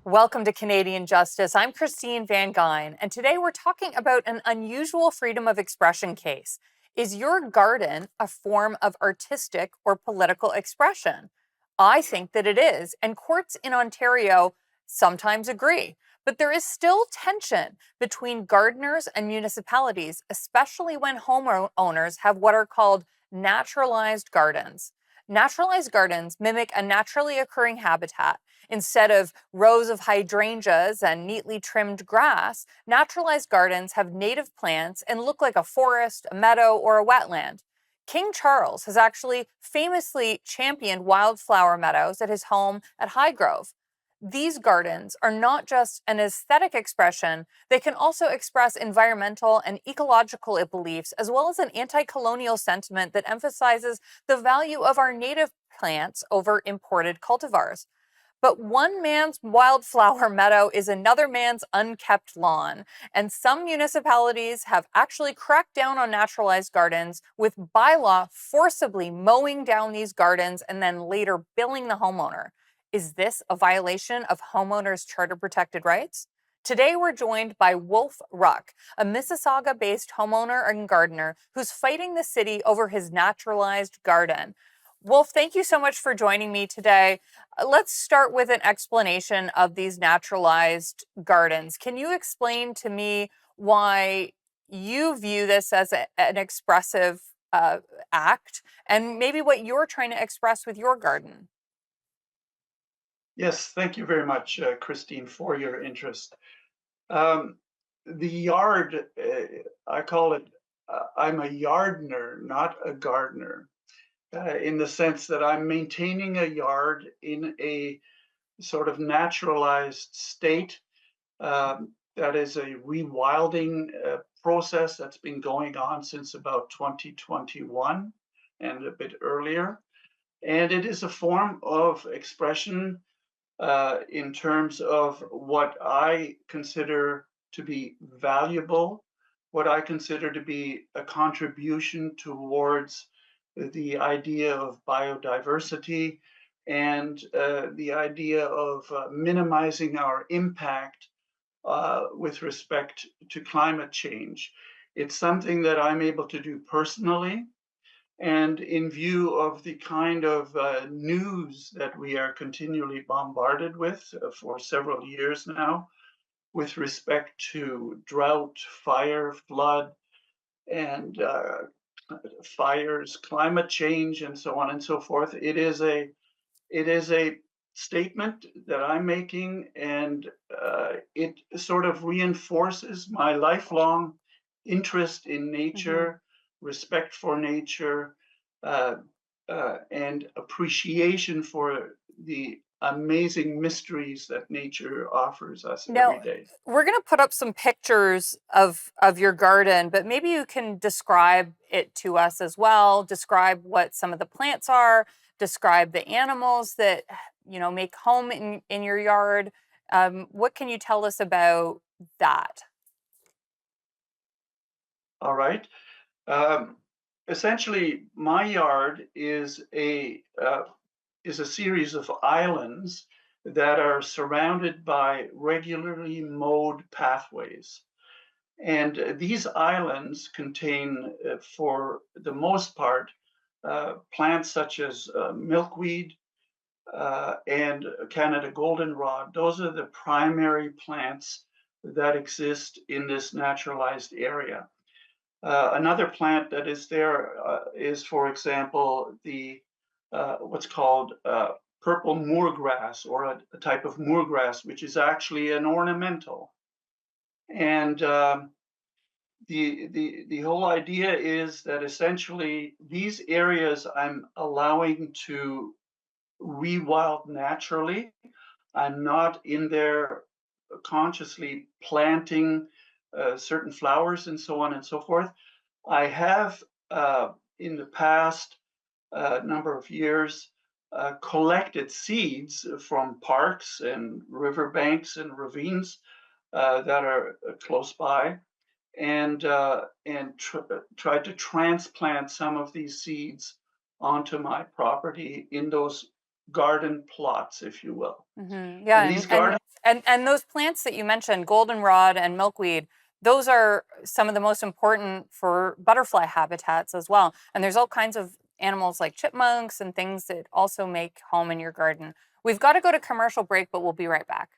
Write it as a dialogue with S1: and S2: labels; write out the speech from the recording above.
S1: Welcome to Canadian Justice. I'm Christine Van Gyn, and today we're talking about an unusual freedom of expression case. Is your garden a form of artistic or political expression? I think that it is, and courts in Ontario sometimes agree. But there is still tension between gardeners and municipalities, especially when homeowners have what are called naturalized gardens. Naturalized gardens mimic a naturally occurring habitat. Instead of rows of hydrangeas and neatly trimmed grass, naturalized gardens have native plants and look like a forest, a meadow, or a wetland. King Charles has actually famously championed wildflower meadows at his home at Highgrove. These gardens are not just an aesthetic expression, they can also express environmental and ecological beliefs, as well as an anti-colonial sentiment that emphasizes the value of our native plants over imported cultivars. But one man's wildflower meadow is another man's unkept lawn, and some municipalities have actually cracked down on naturalized gardens with bylaw forcibly mowing down these gardens and then later billing the homeowner. Is this a violation of homeowners' charter protected rights? Today, we're joined by Wolf Ruck, a Mississauga-based homeowner and gardener who's fighting the city over his naturalized garden. Wolf, thank you so much for joining me today. Let's start with an explanation of these naturalized gardens. Can you explain to me why you view this as an expressive act and maybe what you're trying to express with your garden?
S2: Yes, thank you very much, Christine, for your interest. Um, the yard, I call it, I'm a yardner, not a gardener, in the sense that I'm maintaining a yard in a sort of naturalized state. That is a rewilding process that's been going on since about 2021 and a bit earlier. And it is a form of expression in terms of what I consider to be valuable, what I consider to be a contribution towards the idea of biodiversity and the idea of minimizing our impact with respect to climate change. It's something that I'm able to do personally, and in view of the kind of news that we are continually bombarded with for several years now, with respect to drought, fire, flood, and fires, climate change, and so on and so forth, it is a statement that I'm making, and it sort of reinforces my lifelong interest in
S1: Mhm.
S2: nature, respect for nature, uh, and appreciation for the amazing mysteries that nature offers us every
S1: Now,
S2: day.
S1: we're going to put up some pictures of your garden, but maybe you can describe it to us as well. Describe what some of the plants are, describe the animals that, make home in your yard. What can you tell us about that?
S2: All right. Um, Essentially, my yard is a series of islands that are surrounded by regularly mowed pathways. And these islands contain, for the most part, plants such as milkweed and Canada goldenrod. Those are the primary plants that exist in this naturalized area. Another plant that is there is, for example, the what's called purple moorgrass, or a type of moorgrass, which is actually an ornamental. And the whole idea is that essentially these areas I'm allowing to rewild naturally. I'm not in there consciously planting certain flowers and so on and so forth. I have in the past number of years collected seeds from parks and riverbanks and ravines that are close by, and tried to transplant some of these seeds onto my property in those garden plots, if you will.
S1: Yeah,
S2: And these garden
S1: and those plants that you mentioned, goldenrod and milkweed, those are some of the most important for butterfly habitats as well. And there's all kinds of animals like chipmunks and things that also make home in your garden. We've got to go to commercial break, but we'll be right back.